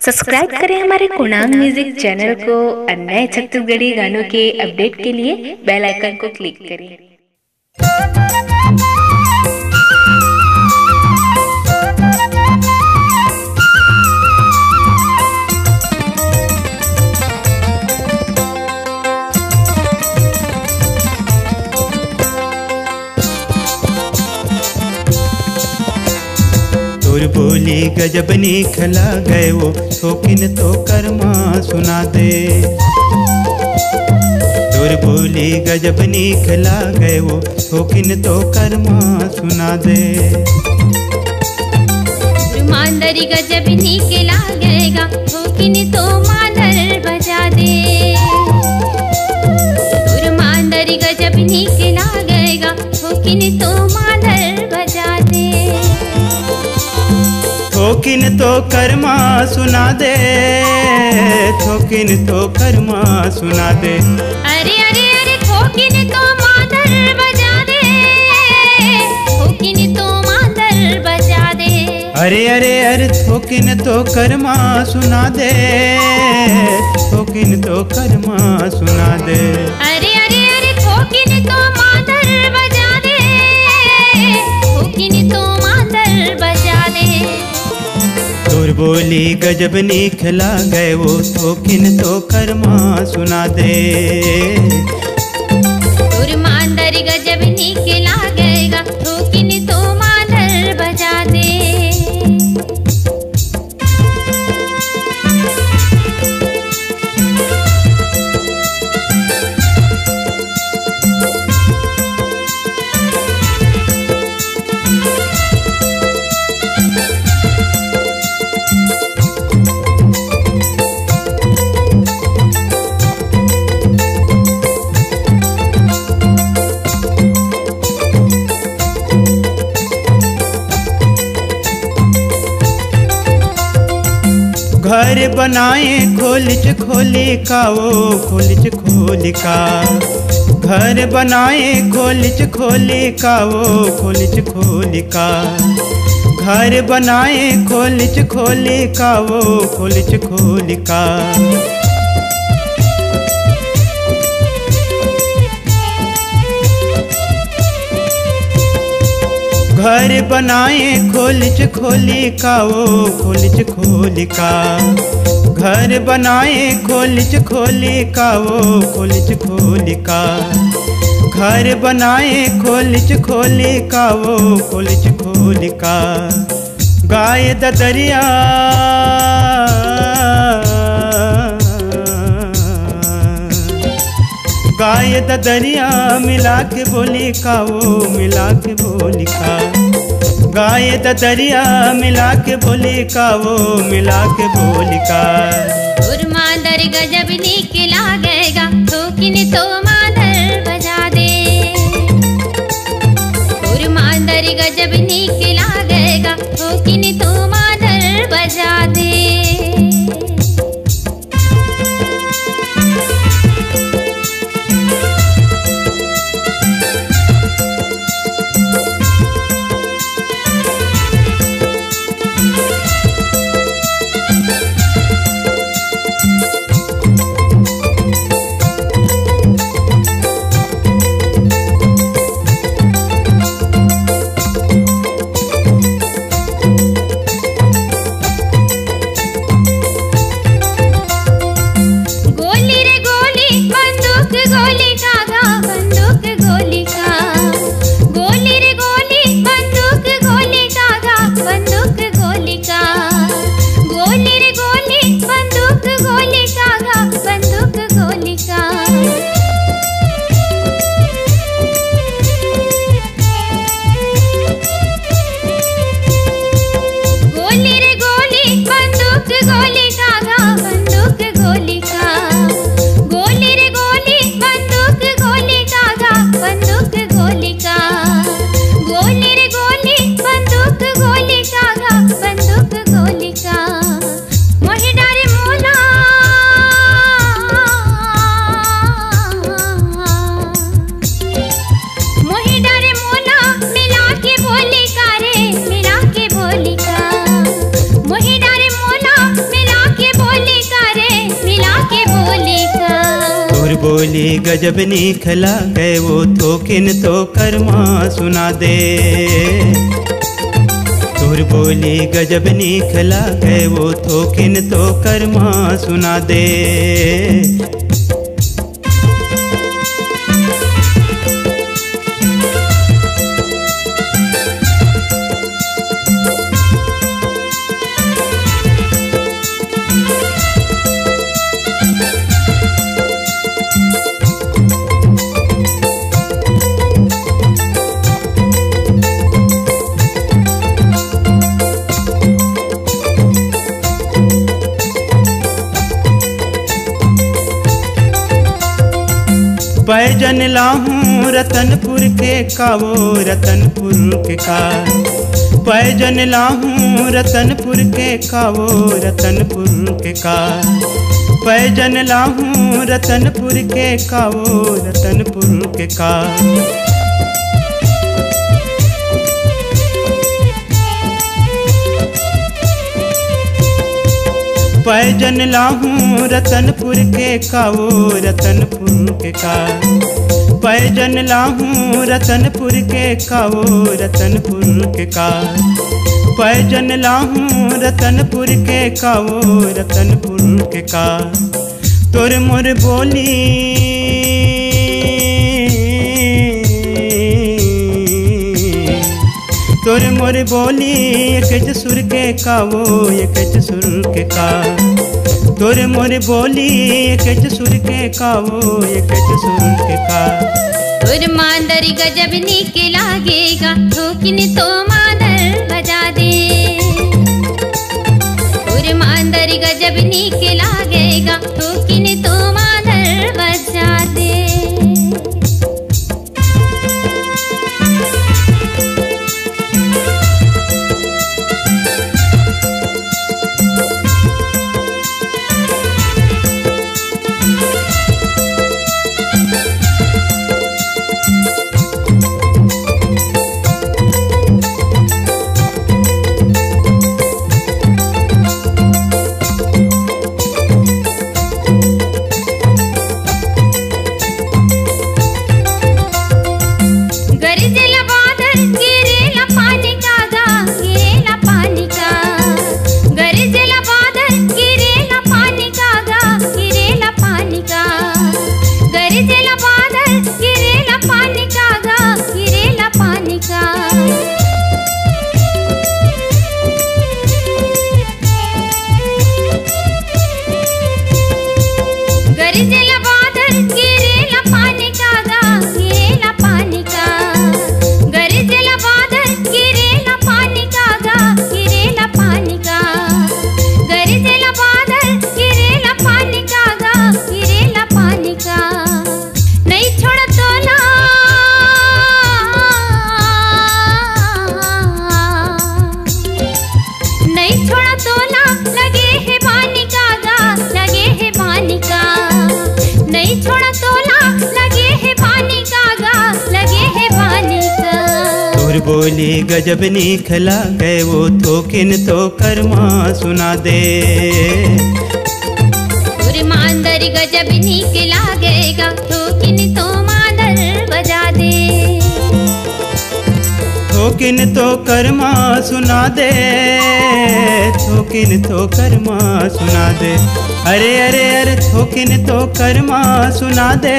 Subscribe करें हमारे कुणांग music channel को और नए छत्तीसगढ़ी गानों के अपडेट के लिए बेल आइकन को क्लिक करें। तोर बोली गजब निखला गए वो शौकीन तो कर्मा सुना दे। तोर बोली गजब निखला गए वो शौकीन तो कर्मा सुना दे। मांदरी गजब निकला गएगा शौकीन तो मांदर बजा दे। तोर मांदरी गजब निकला गएगा शौकीन तो मांदर बजा दे। शौकीन तो कर्मा सुना दे, शौकीन तो कर्मा सुना दे। अरे अरे अरे शौकीन तो मांदर बजा दे, शौकीन तो मांदर बजा दे। अरे अरे अरे शौकीन तो कर्मा सुना दे, शौकीन तो कर्मा सुना दे। अरे अरे अरे शौकीन तो मांदर बजा दे, शौकीन तो मांदर बजा दे। तोर बोली गजब निखला गए वो शौकीन तो कर्मा सुना दे। तोर मांदर गजब निकला गएगा शौकीन तो मांदर बजा दे। घर बनाए खोलिच खोली का वो खोलिच खोली का। घर बनाए खोलिच खोली का वो खोलिच खोली का। घर बनाए खोलिच खोली का वो खोलिच खोली का। घर बनाए खोलिच खोली का वो खोलिच खोली का। घर बनाए खोलिच खोली का वो खोलिच खोली का। घर बनाए खोलिच खोली का वो खोलिच खोली का। गाय दरिया गाय दरिया मिला के बोली का वो मिला के बोली का। गाय दरिया मिला के बोली का वो मिला के बोली का। तोर मांदर गजब निकला गएगा शौकीन तो मांदर बजा दे। तोर मांदर गजब निकला गएगा शौकीन तो मांदर बजा दे। बोली गजब निखला गए वो थोकिन तो कर्मा सुना दे। तोर बोली गजब निखला गए वो थोकिन तो कर्मा सुना दे। पैजन लाहूं रतनपुर के कावो रतनपुर के का। पैजन लाहूं रतनपुर के कावो रतनपुर के का। पैजन लाहूं रतनपुर के कावो रतनपुर के का। पैजन लाहूं रतनपुर के कावो रतनपुर के का। पैजन लाहूं रतनपुर के कावो रतनपुर के का। पैजन लाहूं रतनपुर के कावो रतनपुर के का। तोर मोर बोली तोर मोर बोली एक सुर के कावो एक सुर के का। तोर मोर बोली एक सुर के कावो एक सुर के का। तोर मांदर गजब नीक लागेगा थोकिन तो मांदर बजा दे। तोर मांदर गजब नीक लागेगा थोकिन तो मांदर बजा दे। बोली गजब निखला गए वो थोकिन तो कर्मा सुना दे। तोर मांदर गजब नीक लागेगा थोकिन तो मांदर बजा दे। थोकिन तो कर्मा सुना दे। थोकिन तो कर्मा सुना दे। अरे अरे अरे थोकिन तो कर्मा सुना दे।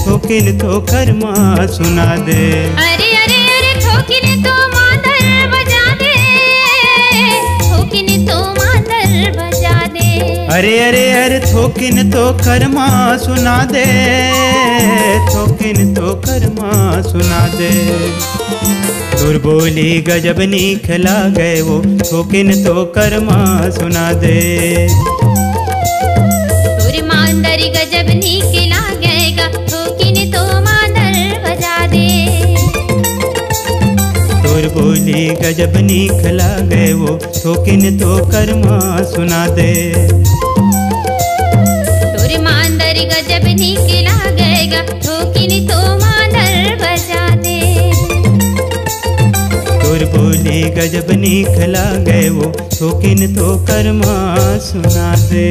थोकिन तो कर्मा सुना दे। अरे अरे अरे थोकिन तो मांदर बजा दे। थोकिन तो मांदर बजा दे। अरे अरे अरे थोकिन तो कर्मा सुना दे। थोकिन तो कर्मा सुना दे। तोर बोली गजब निखला गए वो थोकिन तो कर्मा सुना दे। तोर मांदर गजब नीक लागेगा थोकिन तो मांदर बजा दे। तोर बोली गजब निखला गए वो थोकिन तो कर्मा सुना दे। तोर मांदर गजब नीक लागेगा थोकिन तो मांदर बजा दे। तोर बोली गजब निखला गए वो थोकिन तो कर्मा सुना दे।